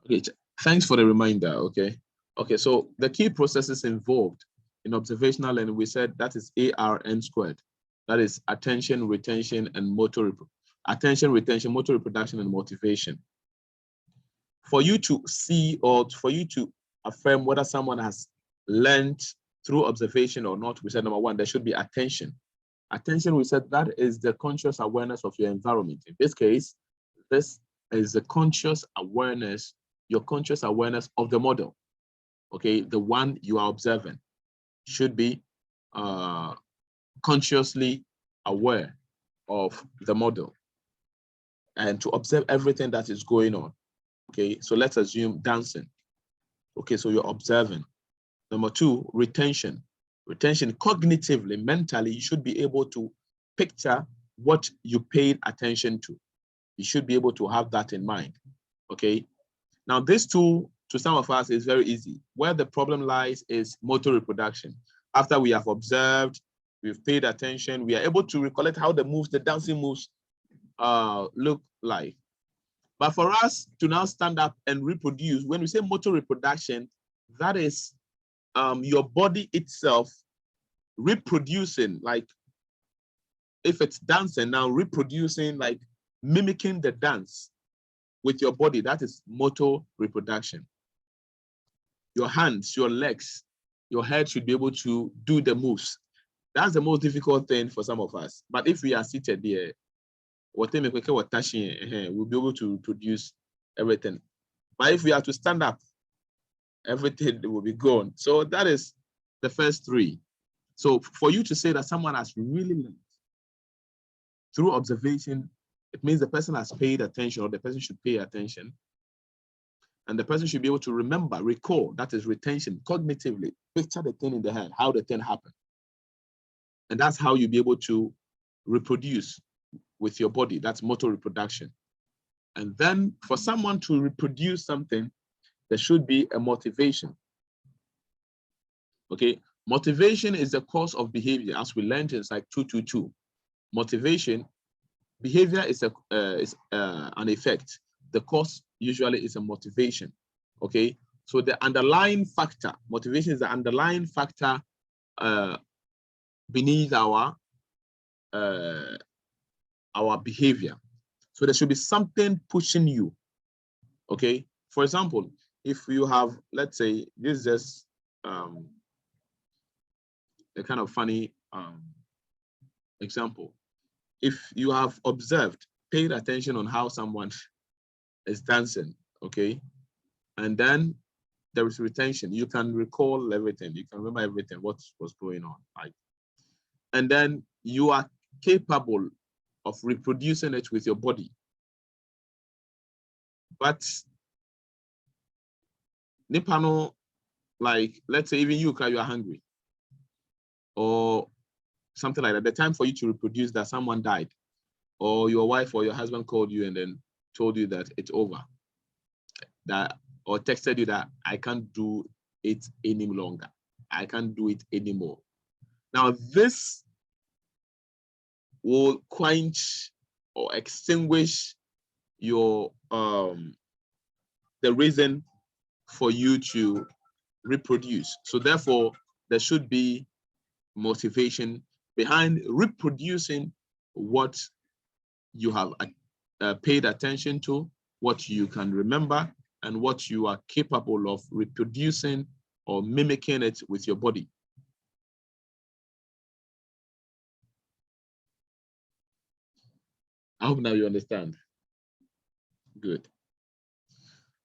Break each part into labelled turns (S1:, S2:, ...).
S1: Okay, thanks for the reminder. Okay, so the key processes involved in observational learning, we said that is ARN squared. That is attention, retention, and motor reproduction, and motivation. For you to see or for you to affirm whether someone has learned through observation or not, we said number one, there should be attention. Attention, we said that is the conscious awareness of your environment. In this case, this is the conscious awareness, your conscious awareness of the model. Okay, the one you are observing should be consciously aware of the model and to observe everything that is going on. Okay, so let's assume dancing. Okay, so you're observing. Number two, retention. Retention, cognitively, mentally, you should be able to picture what you paid attention to. You should be able to have that in mind. Okay, now this two, to some of us, is very easy. Where the problem lies is motor reproduction. After we have observed, we've paid attention, we are able to recollect how the moves, the dancing moves look like. But for us to now stand up and reproduce, when we say motor reproduction, that is your body itself reproducing, like if it's dancing now, reproducing, like mimicking the dance with your body. That is motor reproduction. Your hands, your legs, your head should be able to do the moves. That's the most difficult thing for some of us. But if we are seated there, we'll be able to produce everything. But if we have to stand up, everything will be gone. So that is the first three. So for you to say that someone has really learned through observation, it means the person has paid attention, or the person should pay attention. And the person should be able to remember, recall, that is retention, cognitively, picture the thing in the head, how the thing happened. And that's how you'll be able to reproduce with your body. That's motor reproduction. And then for someone to reproduce something, there should be a motivation. Okay, motivation is the cause of behavior, as we learned in Psych 222. Motivation, behavior is an effect. The cause usually is a motivation. Okay, so the underlying factor, motivation is the underlying factor beneath our behavior. So there should be something pushing you. Okay, for example, if you have, let's say, this is just a kind of funny example. If you have observed, paid attention on how someone is dancing, okay, and then there is retention, you can recall everything, you can remember everything, what was going on, right? And then you are capable of reproducing it with your body. But Nipano, like, let's say even you are hungry, or something like that, the time for you to reproduce that someone died, or your wife or your husband called you and then told you that it's over, that, or texted you that I can't do it any longer, I can't do it anymore. Now this will quench or extinguish your the reason for you to reproduce. So therefore, there should be motivation behind reproducing what you have paid attention to, what you can remember, and what you are capable of reproducing or mimicking it with your body. I hope now you understand. Good.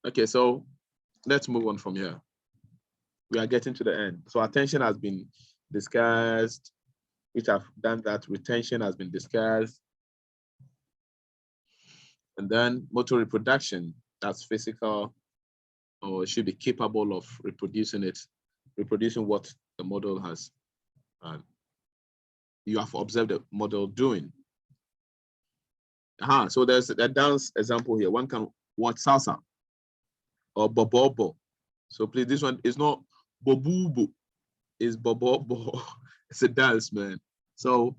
S1: Okay, so let's move on from here. We are getting to the end. So attention has been discussed, which have done that. Retention has been discussed. And then motor reproduction, that's physical, or should be capable of reproducing it, reproducing what the model has, you have observed the model doing. So there's a dance example here. One can watch salsa or bobobo. So please, this one is not bobubu, it's bobobo. It's a dance, man. So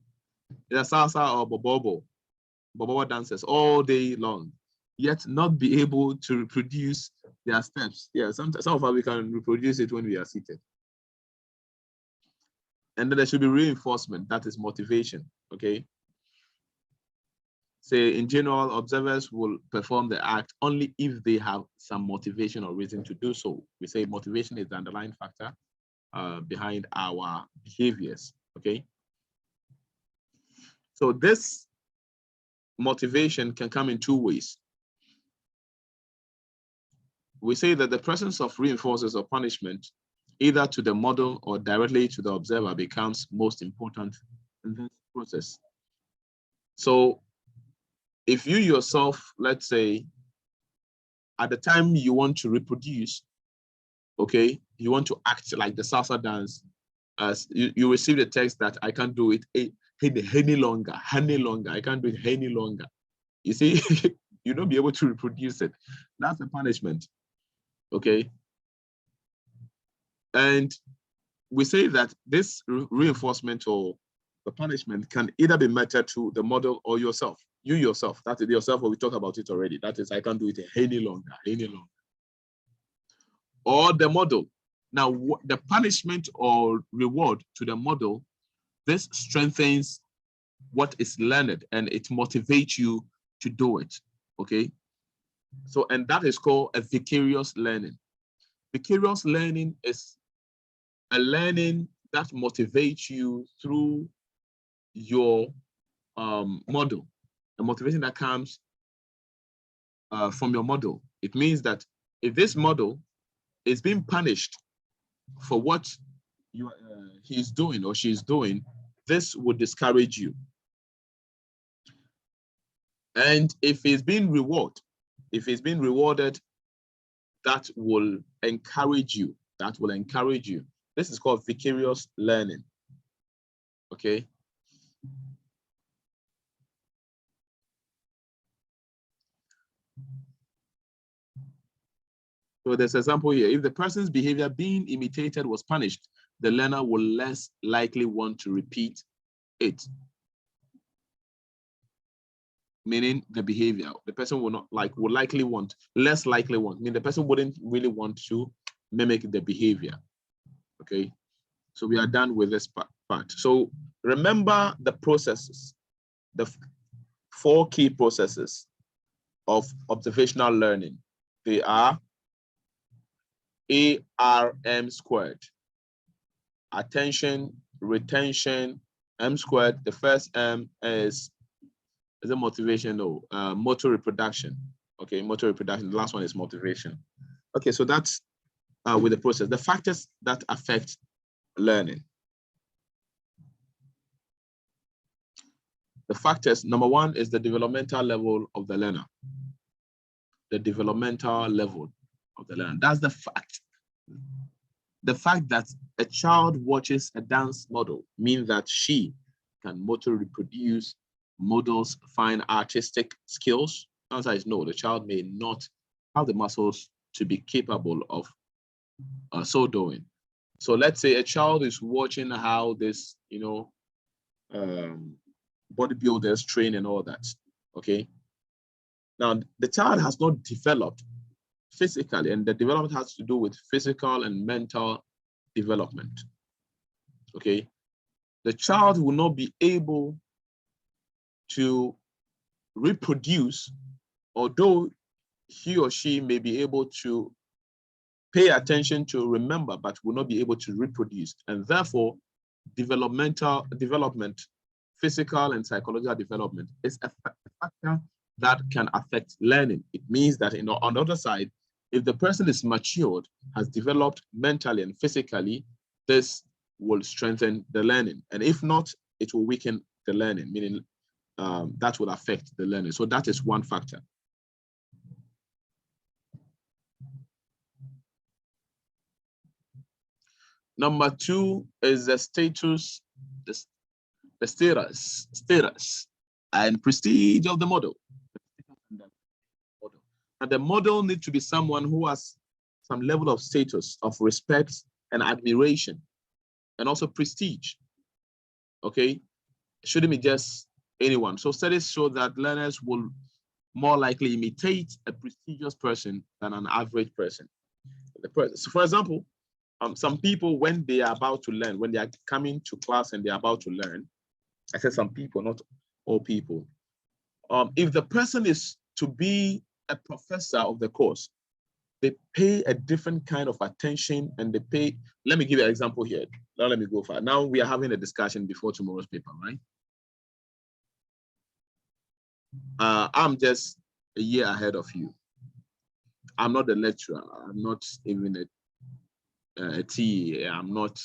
S1: it's a salsa or bobobo. Bobobo dances all day long, yet not be able to reproduce There are steps. Yeah, some of us we can reproduce it when we are seated. And then there should be reinforcement, that is motivation, okay? Say in general, observers will perform the act only if they have some motivation or reason to do so. We say motivation is the underlying factor behind our behaviors, okay? So this motivation can come in two ways. We say that the presence of reinforcers or punishment, either to the model or directly to the observer, becomes most important in this process. So if you yourself, let's say, at the time you want to reproduce, okay, you want to act like the salsa dance, as you receive the text that I can't do it any longer, I can't do it any longer. You see, you don't be able to reproduce it. That's a punishment, okay? And we say that this reinforcement or the punishment can either be meted to the model or yourself. You yourself, that is yourself, or we talked about it already. That is, I can't do it any longer. Or the model. Now, the punishment or reward to the model, this strengthens what is learned and it motivates you to do it, okay? So, and that is called a vicarious learning. Vicarious learning is a learning that motivates you through your model, a motivation that comes from your model. It means that if this model is being punished for what he's doing or she's doing, this would discourage you. And if he's being rewarded, that will encourage you. This is called vicarious learning, okay? So there's an example here. If the person's behavior being imitated was punished, the learner will less likely want to repeat it. Meaning the behavior, the person will less likely want, meaning the person wouldn't really want to mimic the behavior, okay? So we are done with this part. So remember the processes, the 4 key processes of observational learning. They are ARM squared, attention, retention, M squared. The first M is a motivation, motor reproduction. Okay, motor reproduction. The last one is motivation. Okay, so that's with the process. The factors that affect learning. The factors, number 1 is the developmental level of the learner. The developmental level of the learner. That's the fact. The fact that a child watches a dance model means that she can motor reproduce models, fine artistic skills. The answer is no. The child may not have the muscles to be capable of so doing. So let's say a child is watching how this, bodybuilders train and all that, okay? Now, the child has not developed physically, and the development has to do with physical and mental development, okay? The child will not be able to reproduce, although he or she may be able to pay attention to remember, but will not be able to reproduce. And therefore, development, physical and psychological development is a factor that can affect learning. It means that on the other side, if the person is matured, has developed mentally and physically, this will strengthen the learning. And if not, it will weaken the learning, meaning that will affect the learning. So that is one factor. Number 2 is the status, the status and prestige of the model. And the model needs to be someone who has some level of status, of respect and admiration, and also prestige, okay? It shouldn't be just anyone. So studies show that learners will more likely imitate a prestigious person than an average person. So for example, some people, when they are about to learn, when they are coming to class and they are about to learn, I said some people, not all people. If the person is to be a professor of the course, they pay a different kind of attention and they pay. Let me give you an example here. Now let me go far. Now we are having a discussion before tomorrow's paper, right? I'm just a year ahead of you. I'm not a lecturer. I'm not even a TA. I'm not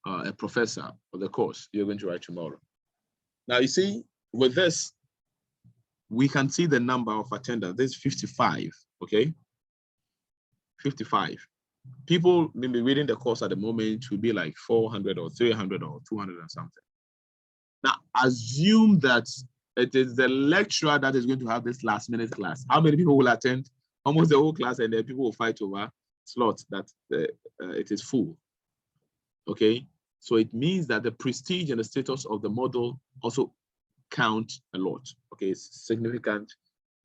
S1: a professor of the course you're going to write tomorrow. Now, you see, with this, we can see the number of attendance. There's 55, okay? 55. People maybe reading the course at the moment will be like 400 or 300 or 200 or something. Now, assume that it is the lecturer that is going to have this last minute class. How many people will attend? Almost the whole class, and then people will fight over slots that it is full. Okay, so it means that the prestige and the status of the model also count a lot. Okay, it's significant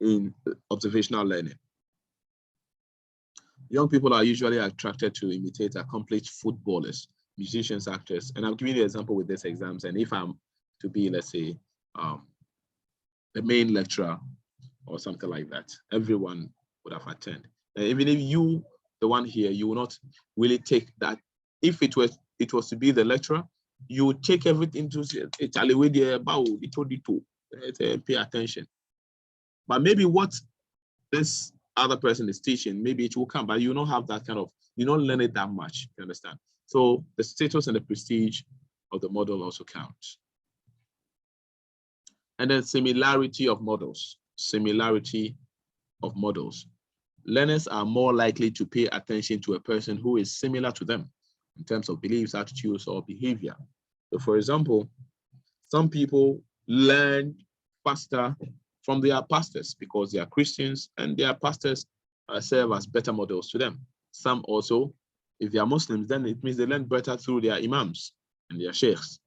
S1: in observational learning. Young people are usually attracted to imitate accomplished footballers, musicians, actors, and I'm giving you an example with these exams. And if I'm to be, let's say, the main lecturer or something like that, everyone would have attended. And even if you, the one here, you will not really take that. If it was to be the lecturer, you would take everything to pay attention. But maybe what this other person is teaching, maybe it will come, but you don't have that kind of, you don't learn it that much, you understand? So the status and the prestige of the model also counts. And then similarity of models. Similarity of models. Learners are more likely to pay attention to a person who is similar to them in terms of beliefs, attitudes, or behavior. So for example, some people learn faster from their pastors because they are Christians and their pastors serve as better models to them. Some also, if they are Muslims, then it means they learn better through their imams and their sheikhs,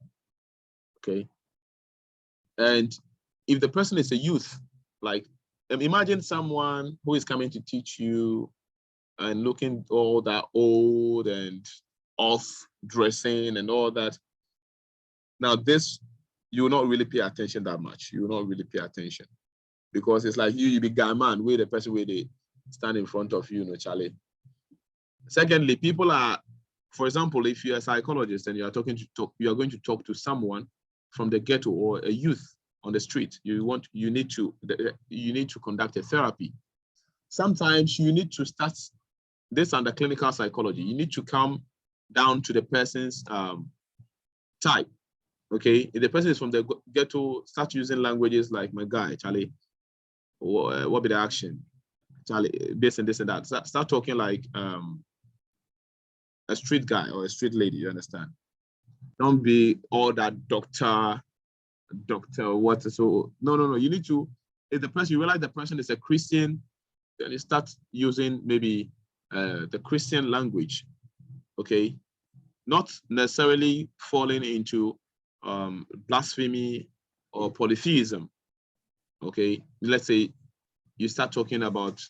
S1: okay? And if the person is a youth, like imagine someone who is coming to teach you and looking all that old and off dressing and all that. Now this, you will not really pay attention that much. You will not really pay attention because it's like you be guy man, where the person where they stand in front of you, Charlie. Secondly, people are, for example, if you're a psychologist and you are going to talk to someone from the ghetto or a youth on the street, you need to conduct a therapy. Sometimes you need to start this under clinical psychology. You need to come down to the person's type. Okay, if the person is from the ghetto, start using languages like my guy, Charlie, what be the action? Charlie, this and this and that. Start talking like a street guy or a street lady, you understand? Don't be all that doctor, what, so, no. You need to, if the person, you realize the person is a Christian, then you start using maybe the Christian language, okay? Not necessarily falling into blasphemy or polytheism, okay? Let's say you start talking about,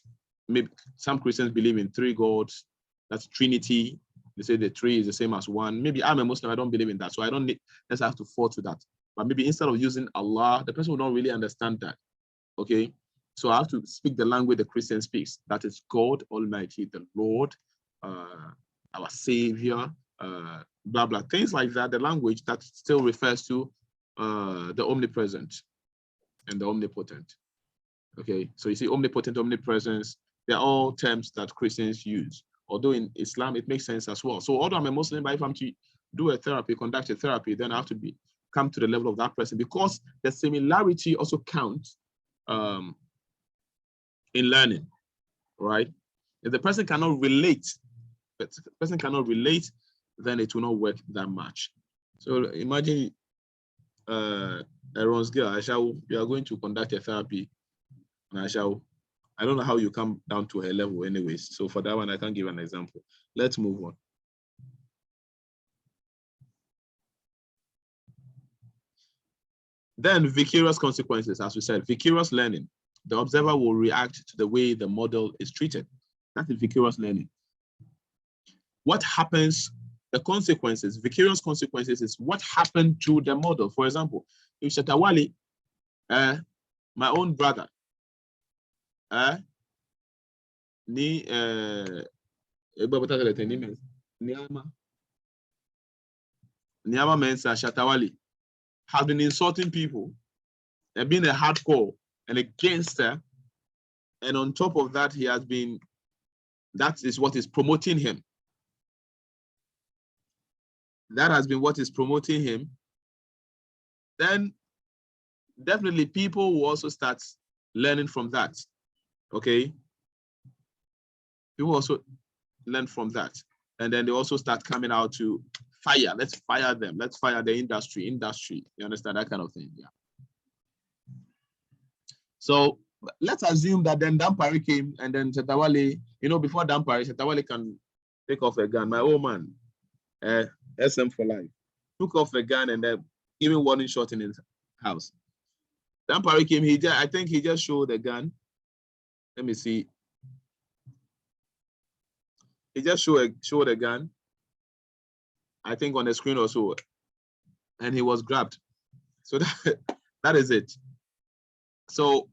S1: maybe some Christians believe in 3 gods, that's Trinity. They say the 3 is the same as 1. Maybe I'm a Muslim, I don't believe in that, so I don't necessarily have to fall to that. But maybe instead of using Allah, the person will not really understand that, okay? So I have to speak the language the Christian speaks. That is God Almighty, the Lord, our Savior, blah, blah, things like that, the language that still refers to the omnipresent and the omnipotent. Okay, so you see omnipotent, omnipresence, they're all terms that Christians use. Although in Islam, it makes sense as well. So although I'm a Muslim, but if I'm to do a therapy, conduct a therapy, then I have to come to the level of that person because the similarity also counts in learning, right? If the person cannot relate, then it will not work that much. So imagine Aaron's girl, you are going to conduct a therapy, and I don't know how you come down to her level anyways. So for that one, I can't give an example. Let's move on. Then vicarious consequences, as we said, vicarious learning. the observer will react to the way the model is treated. That is vicarious learning. What happens, the consequences, vicarious consequences is what happened to the model. For example, if Shatawali, my own brother, Niama Mensa Shatawali has been insulting people and being a hardcore and a gangster, and on top of that, he has been, that is what is promoting him. That has been what is promoting him. Then definitely people will also start learning from that. Okay. People also learn from that. And then they also start coming out to fire. Let's fire them. Let's fire the industry. You understand that kind of thing? Yeah. So let's assume that then Dampari came and then Shatawale, before Dampari, Shatawale can take off a gun. My old man, SM for life, took off a gun and then giving warning shot in his house. Dampari came, I think he just showed the gun. Let me see. He just showed a gun, I think on the screen or so, and he was grabbed. So that is it. So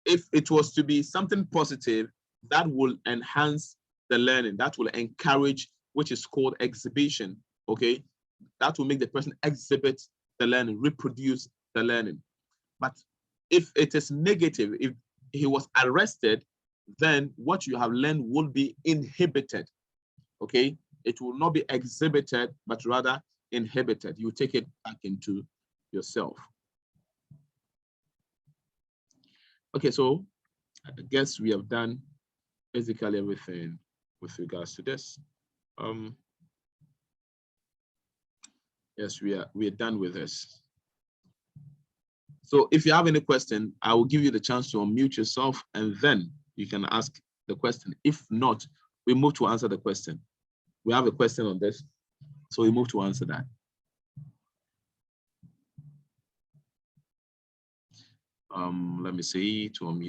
S1: if it was to be something positive, that will enhance the learning, that will encourage, which is called exhibition, okay? That will make the person exhibit the learning, reproduce the learning. But if it is negative, if he was arrested, then what you have learned will be inhibited, okay? It will not be exhibited, but rather inhibited. You take it back into yourself. Okay, so I guess we have done basically everything with regards to this. Yes, we are done with this. So if you have any question, I will give you the chance to unmute yourself and then you can ask the question. If not, we move to answer the question. We have a question on this, so we move to answer that. Let me see to unmute.